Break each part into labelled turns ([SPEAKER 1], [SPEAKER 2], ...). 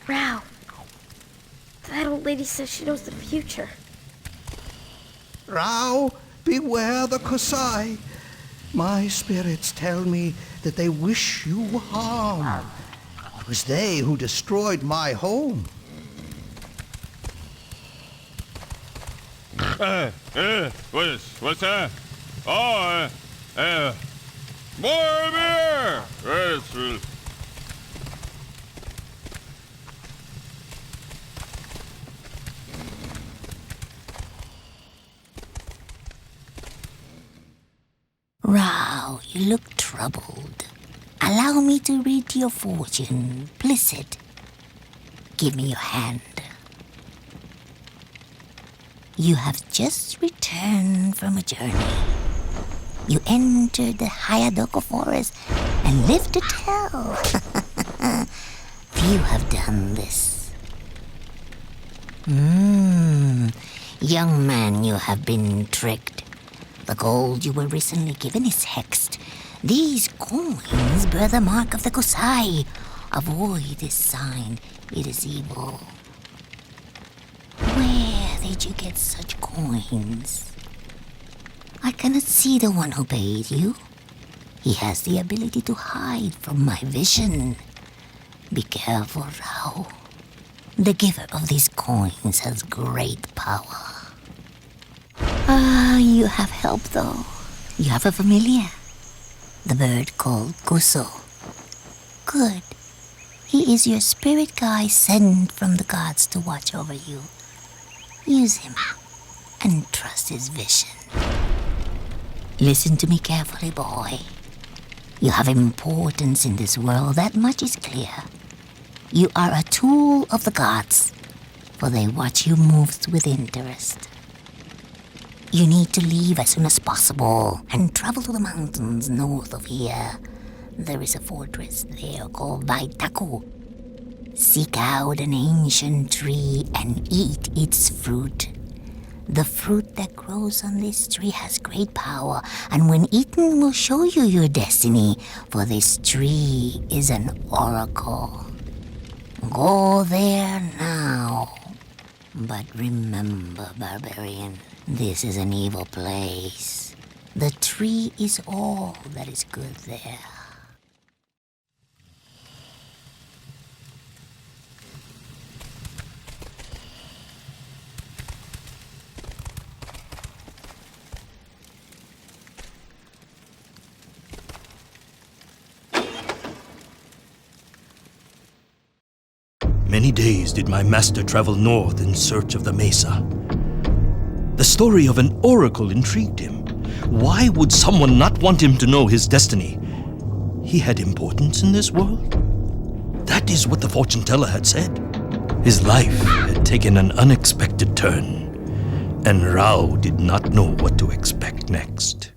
[SPEAKER 1] Rao, that old lady says she knows the future.
[SPEAKER 2] Rao, beware the Kusai. My spirits tell me that they wish you harm. It was they who destroyed my home.
[SPEAKER 3] What's that? Oh, more beer!
[SPEAKER 4] Rao, you look troubled. Allow me to read your fortune. Blizzard, give me your hand. You have just returned from a journey. You entered the Hayadoko forest and lived to tell. Few have done this. Young man, you have been tricked. The gold you were recently given is hexed. These coins bear the mark of the Kusai. Avoid this sign. It is evil. Where did you get such coins? I cannot see the one who paid you. He has the ability to hide from my vision. Be careful, Rao. The giver of these coins has great power. You have help, though. You have a familiar. The bird called Kuso. Good. He is your spirit guide sent from the gods to watch over you. Use him and trust his vision. Listen to me carefully, boy. You have importance in this world, that much is clear. You are a tool of the gods, for they watch you move with interest. You need to leave as soon as possible and travel to the mountains north of here. There is a fortress there called Vaitaku. Seek out an ancient tree and eat its fruit. The fruit that grows on this tree has great power, and when eaten will show you your destiny, for this tree is an oracle. Go there now. But remember, barbarian, this is an evil place. The tree is all that is good there.
[SPEAKER 5] Many days did my master travel north in search of the mesa. The story of an oracle intrigued him. Why would someone not want him to know his destiny? He had importance in this world? That is what the fortune teller had said. His life had taken an unexpected turn, and Rao did not know what to expect next.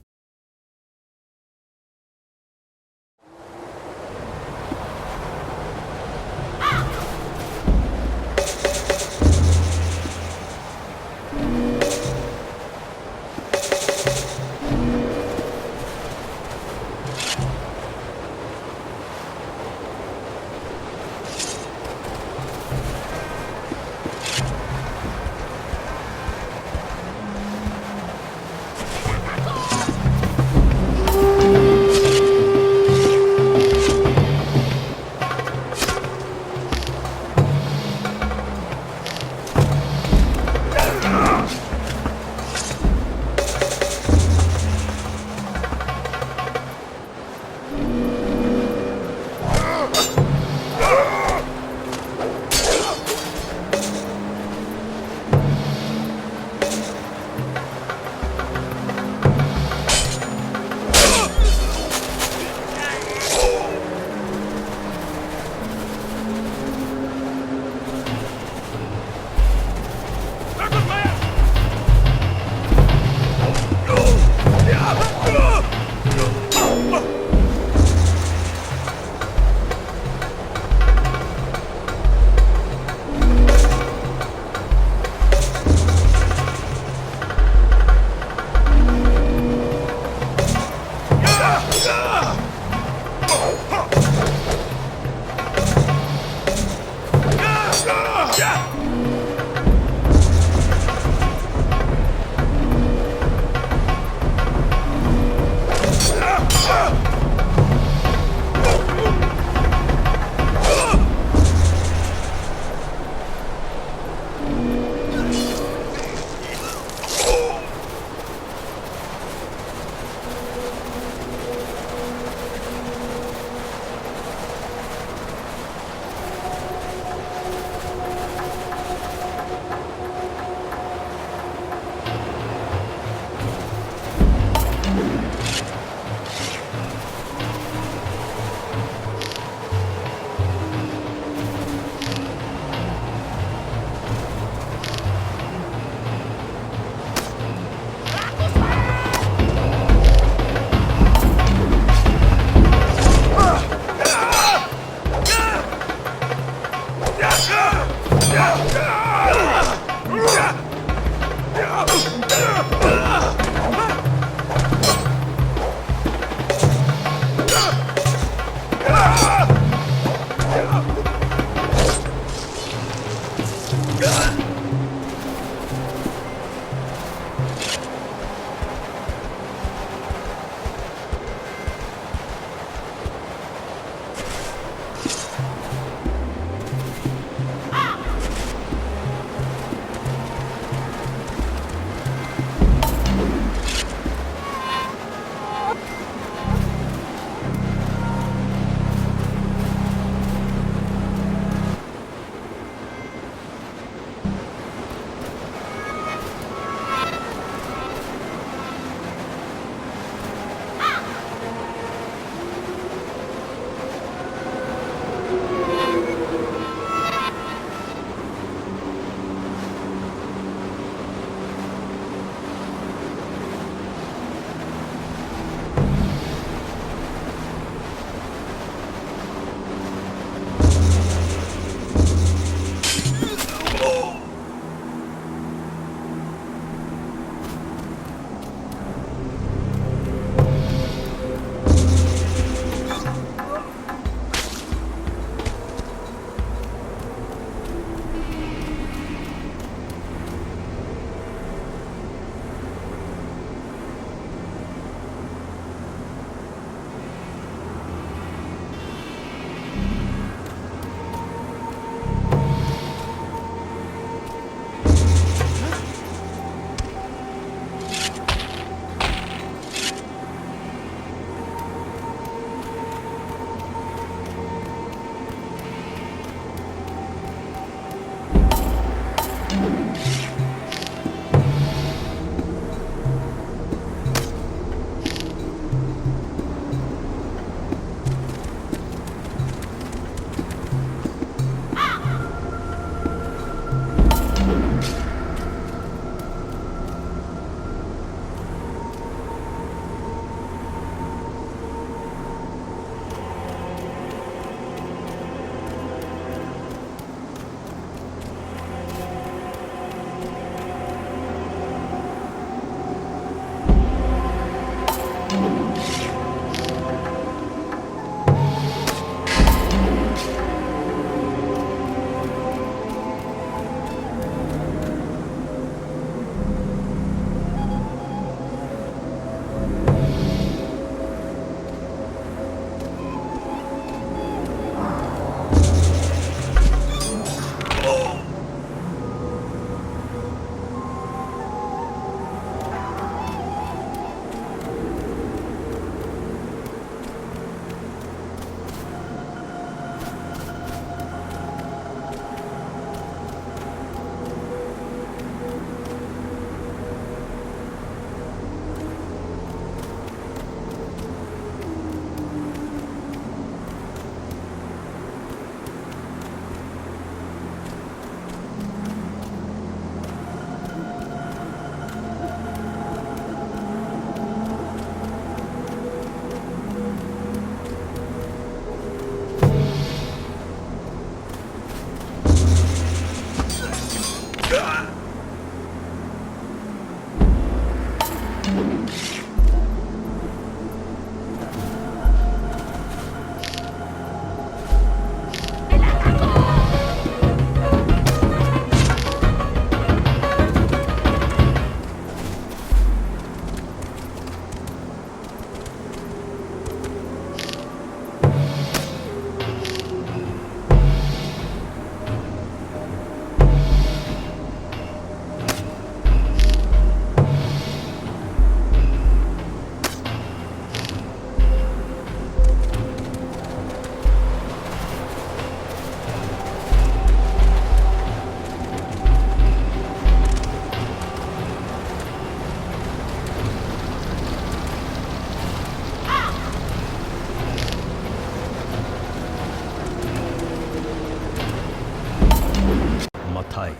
[SPEAKER 5] Matai,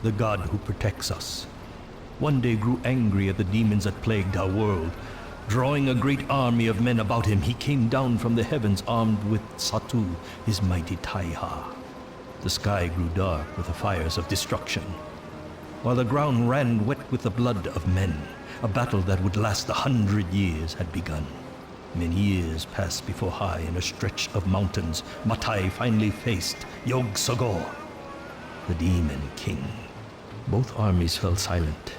[SPEAKER 5] the god who protects us, one day grew angry at the demons that plagued our world. Drawing a great army of men about him, he came down from the heavens armed with Satu, his mighty Taiha. The sky grew dark with the fires of destruction, while the ground ran wet with the blood of men. A battle that would last 100 years had begun. Many years passed before high in a stretch of mountains, Matai finally faced Yog Sogor, the Demon King. Both armies fell silent,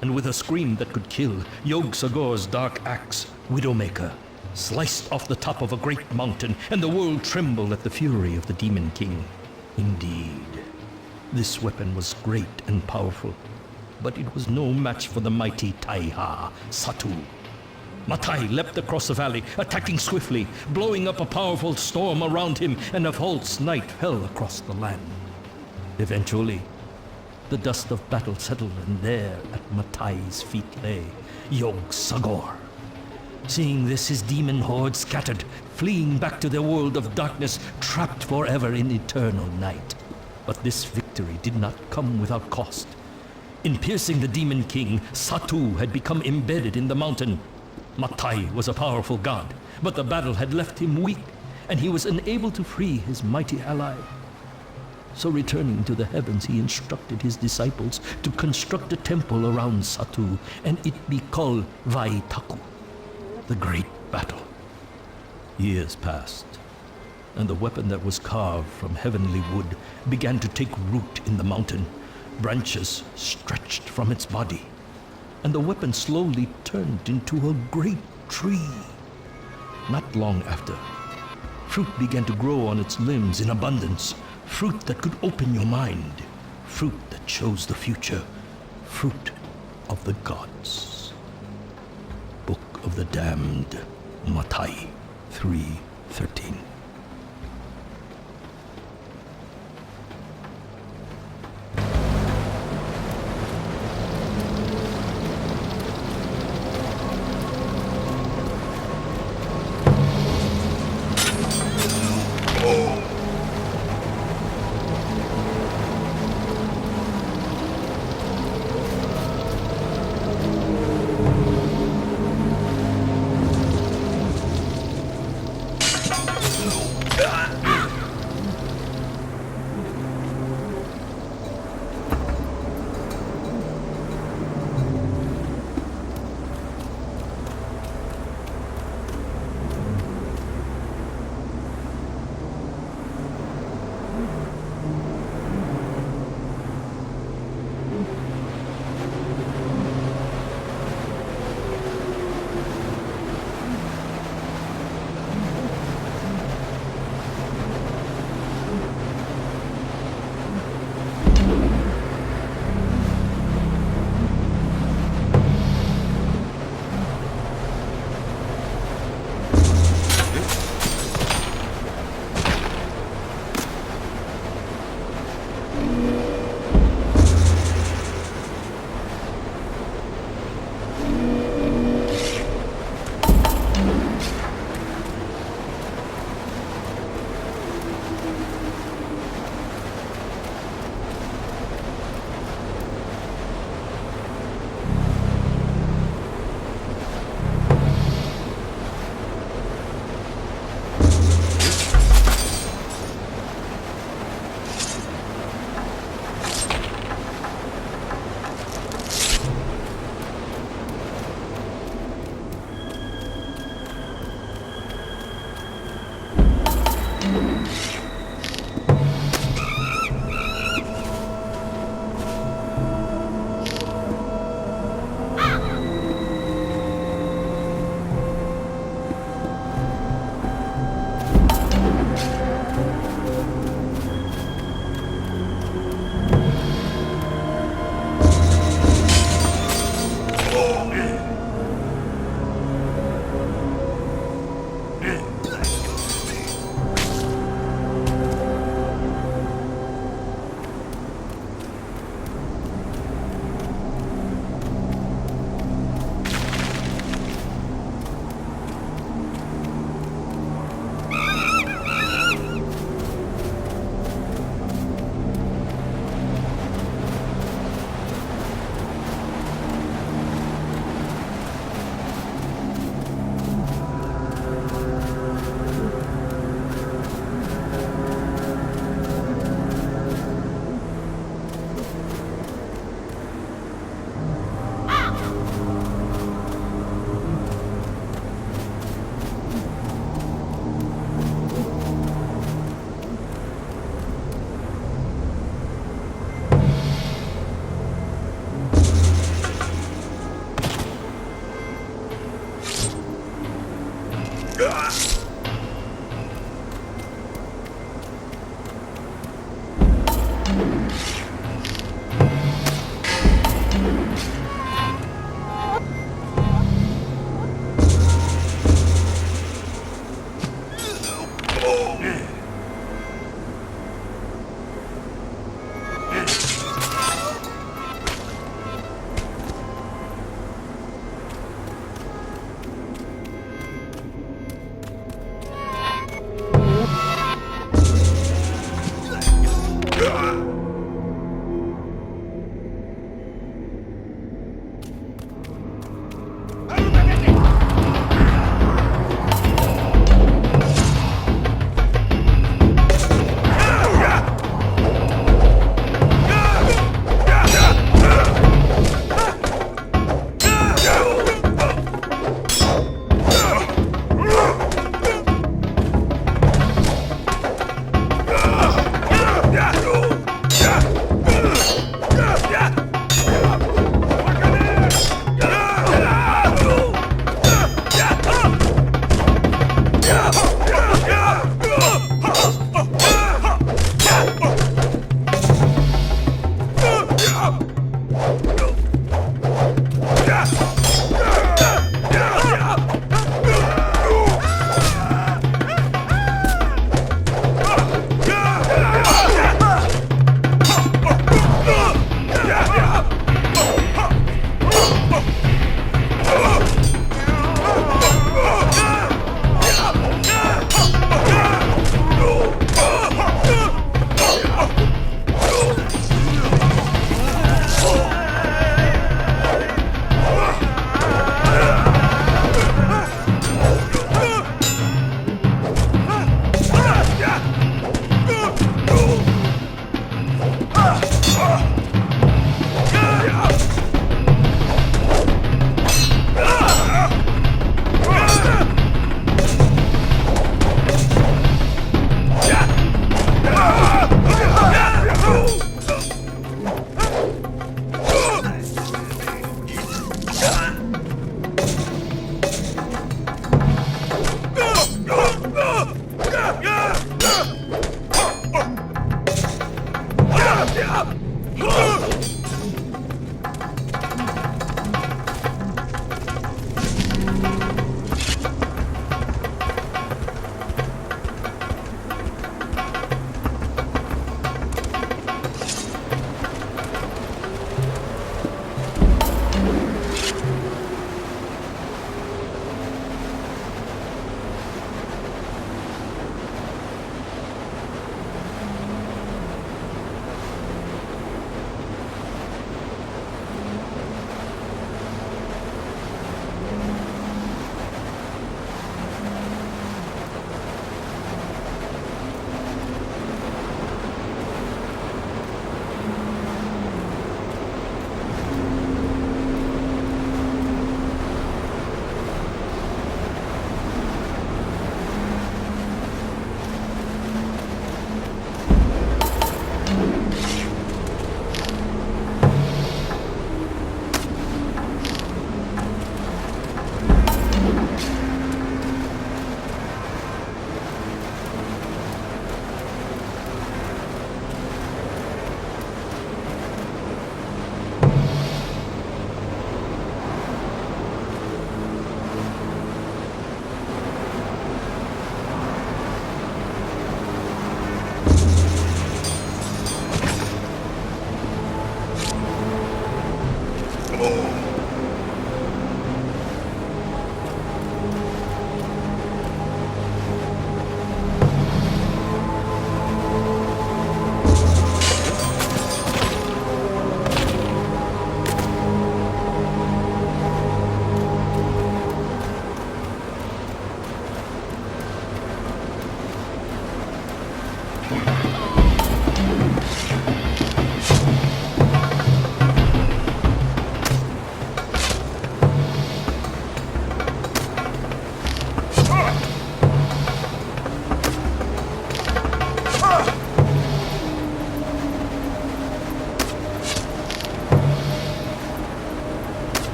[SPEAKER 5] and with a scream that could kill, Yog Sogor's dark axe, Widowmaker, sliced off the top of a great mountain, and the world trembled at the fury of the Demon King. Indeed, this weapon was great and powerful, but it was no match for the mighty Taiha, Satu. Matai leapt across the valley, attacking swiftly, blowing up a powerful storm around him, and a false night fell across the land. Eventually, the dust of battle settled, and there at Matai's feet lay Yog Sogor. Seeing this, his demon horde scattered, fleeing back to their world of darkness, trapped forever in eternal night. But this victory did not come without cost. In piercing the Demon King, Satu had become embedded in the mountain. Matai was a powerful god, but the battle had left him weak, and he was unable to free his mighty ally. So returning to the heavens, he instructed his disciples to construct a temple around Satu, and it be called Vaitaku, the great battle. Years passed, and the weapon that was carved from heavenly wood began to take root in the mountain. Branches stretched from its body, and the weapon slowly turned into a great tree. Not long after, fruit began to grow on its limbs in abundance. Fruit that could open your mind. Fruit that shows the future. Fruit of the gods. Book of the Damned, Matai 3:13.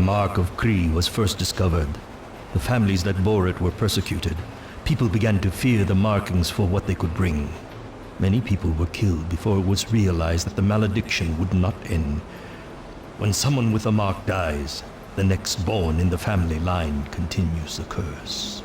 [SPEAKER 5] Mark of Kri was first discovered, the families that bore it were persecuted. People began to fear the markings for what they could bring. Many people were killed before it was realized that the malediction would not end. When someone with a mark dies, the next born in the family line continues the curse.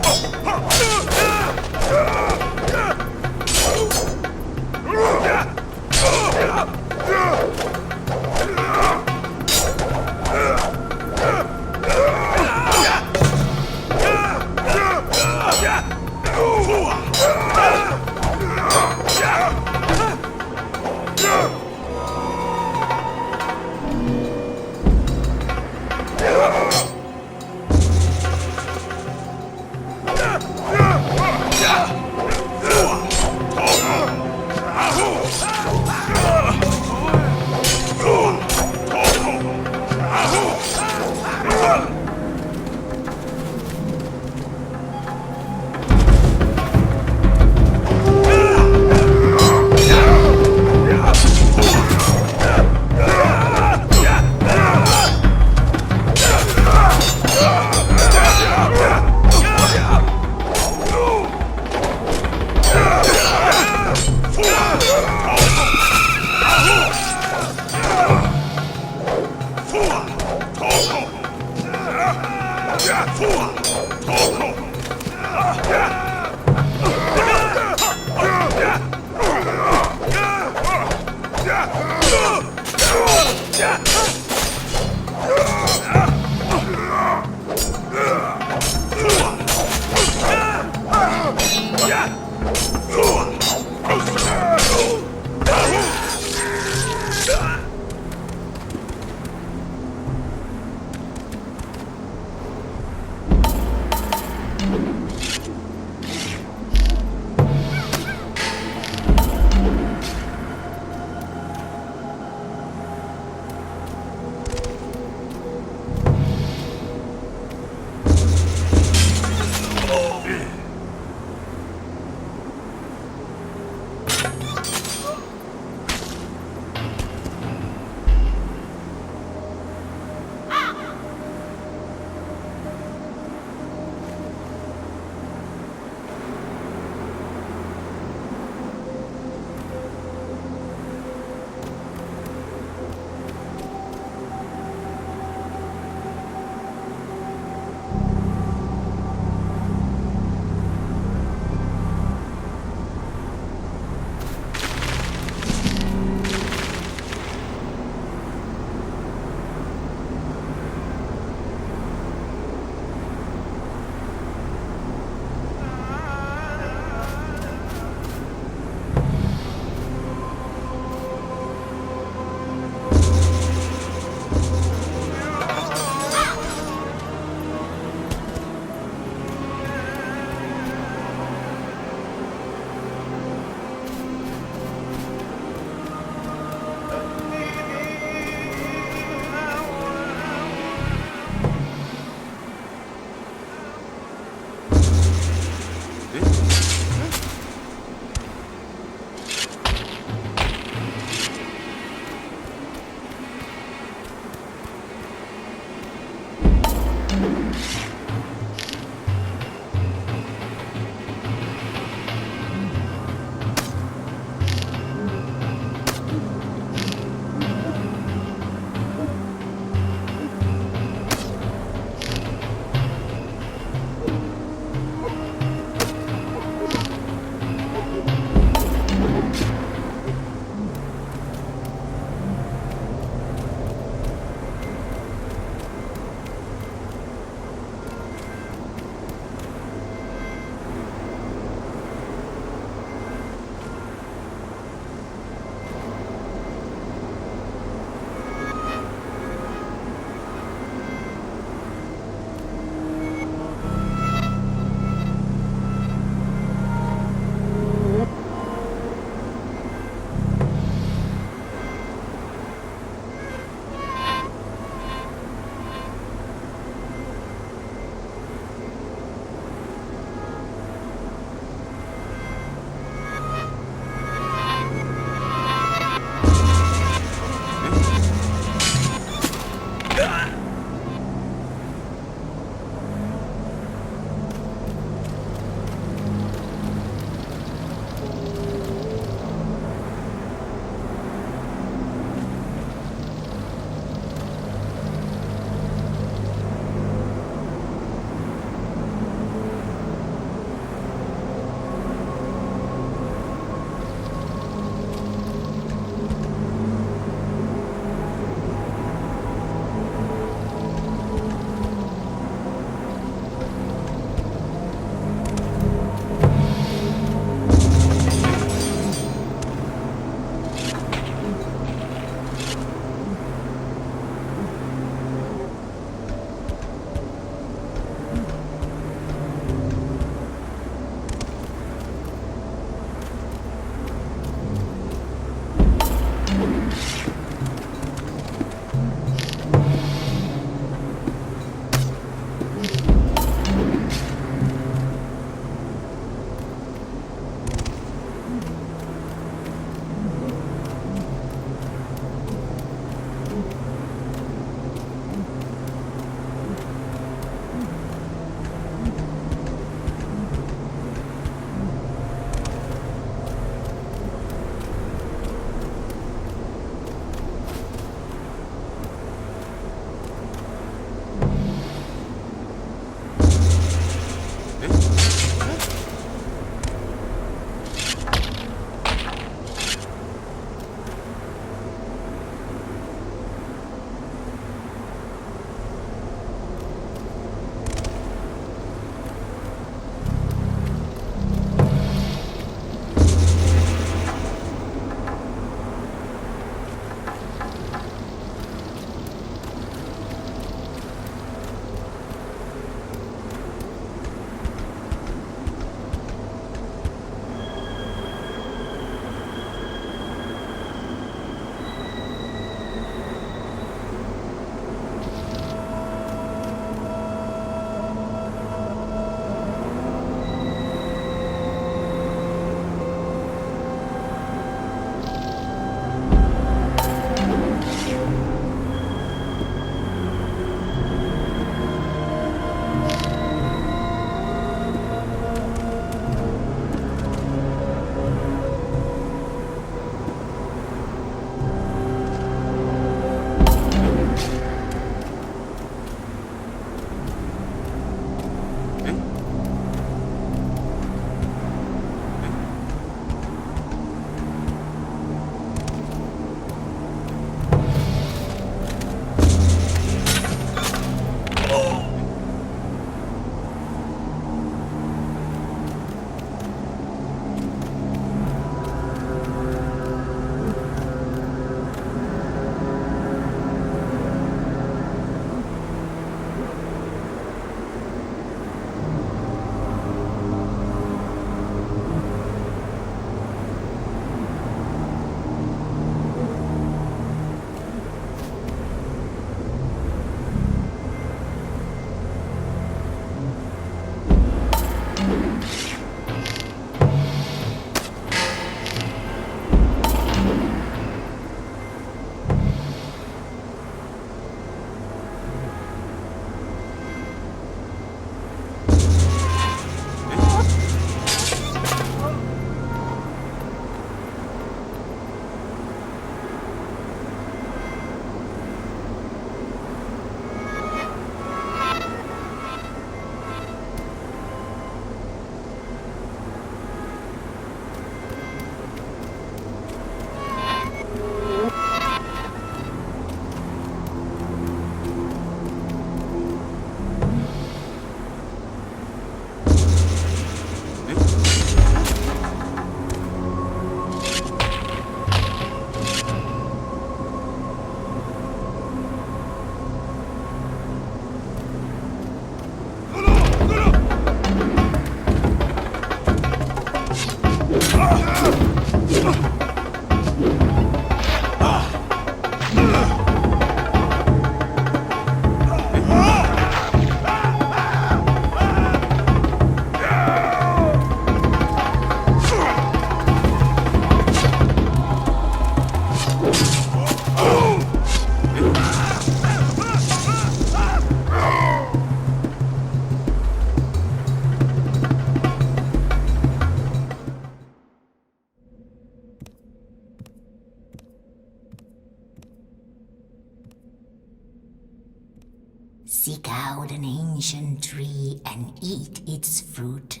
[SPEAKER 4] Seek out an ancient tree and eat its fruit.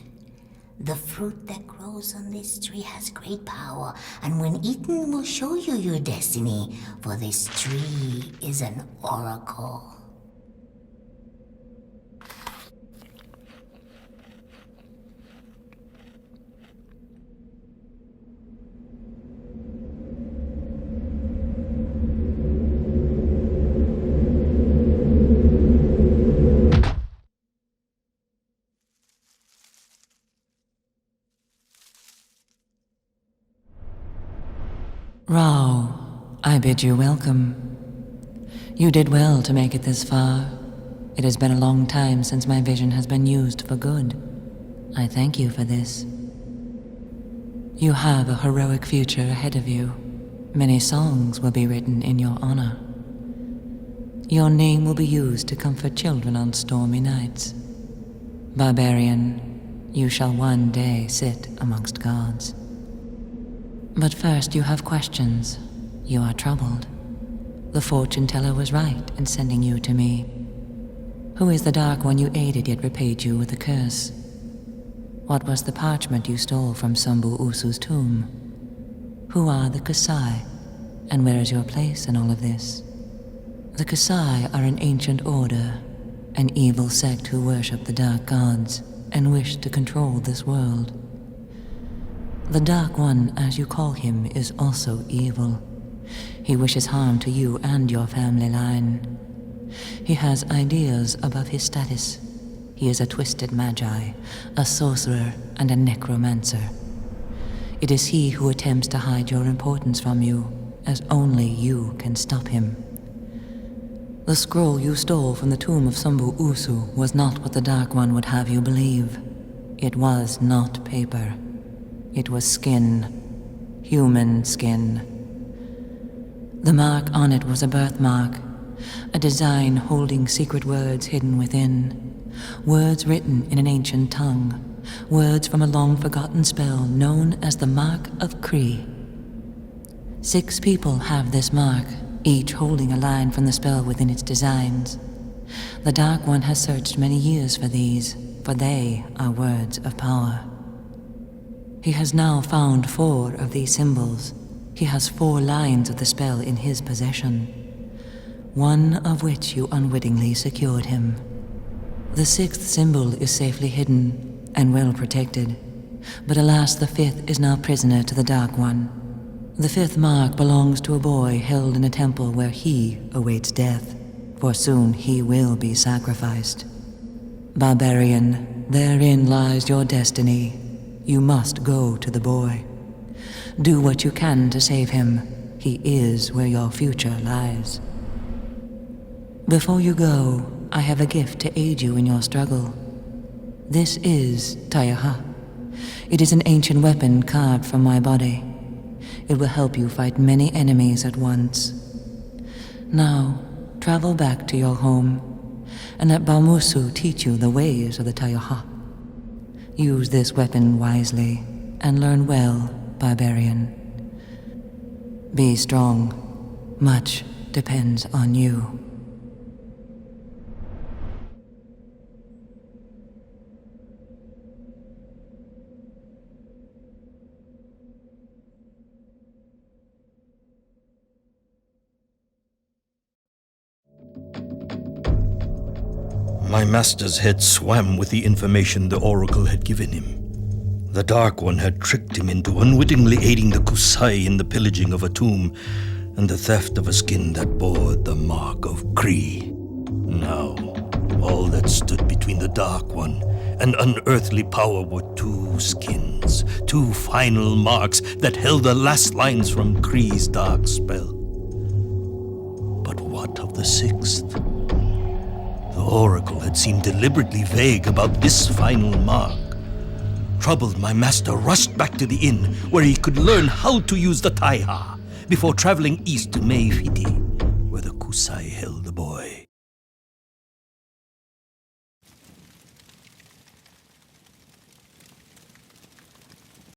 [SPEAKER 4] The fruit that grows on this tree has great power, and when eaten will show you your destiny, for this tree is an oracle.
[SPEAKER 6] Rao, I bid you welcome. You did well to make it this far. It has been a long time since my vision has been used for good. I thank you for this. You have a heroic future ahead of you. Many songs will be written in your honor. Your name will be used to comfort children on stormy nights. Barbarian, you shall one day sit amongst gods. But first you have questions. You are troubled. The fortune teller was right in sending you to me. Who is the Dark One you aided yet repaid you with a curse? What was the parchment you stole from Sambu Usu's tomb? Who are the Kusai, and where is your place in all of this? The Kusai are an ancient order, an evil sect who worship the dark gods and wish to control this world. The Dark One, as you call him, is also evil. He wishes harm to you and your family line. He has ideas above his status. He is a twisted magi, a sorcerer, and a necromancer. It is he who attempts to hide your importance from you, as only you can stop him. The scroll you stole from the tomb of Sambu Usu was not what the Dark One would have you believe. It was not paper. It was skin. Human skin. The mark on it was a birthmark, a design holding secret words hidden within. Words written in an ancient tongue. Words from a long-forgotten spell known as the Mark of Kri. 6 people have this mark, each holding a line from the spell within its designs. The Dark One has searched many years for these, for they are words of power. He has now found 4 of these symbols. He has 4 lines of the spell in his possession, one of which you unwittingly secured him. The 6th symbol is safely hidden and well protected, but alas, the 5th is now prisoner to the Dark One. The 5th mark belongs to a boy held in a temple where he awaits death, for soon he will be sacrificed. Barbarian, therein lies your destiny. You must go to the boy. Do what you can to save him. He is where your future lies. Before you go, I have a gift to aid you in your struggle. This is Tayaha. It is an ancient weapon carved from my body. It will help you fight many enemies at once. Now, travel back to your home, and let Bamusu teach you the ways of the Tayaha. Use this weapon wisely, and learn well, barbarian. Be strong. Much depends on you.
[SPEAKER 5] My master's head swam with the information the oracle had given him. The Dark One had tricked him into unwittingly aiding the Kusai in the pillaging of a tomb and the theft of a skin that bore the Mark of Kri. Now, all that stood between the Dark One and unearthly power were 2 skins, 2 final marks that held the last lines from Kri's dark spell. But what of the 6th? The oracle had seemed deliberately vague about this final mark. Troubled, my master rushed back to the inn where he could learn how to use the Taiha before traveling east to Meifiti, where the Kusai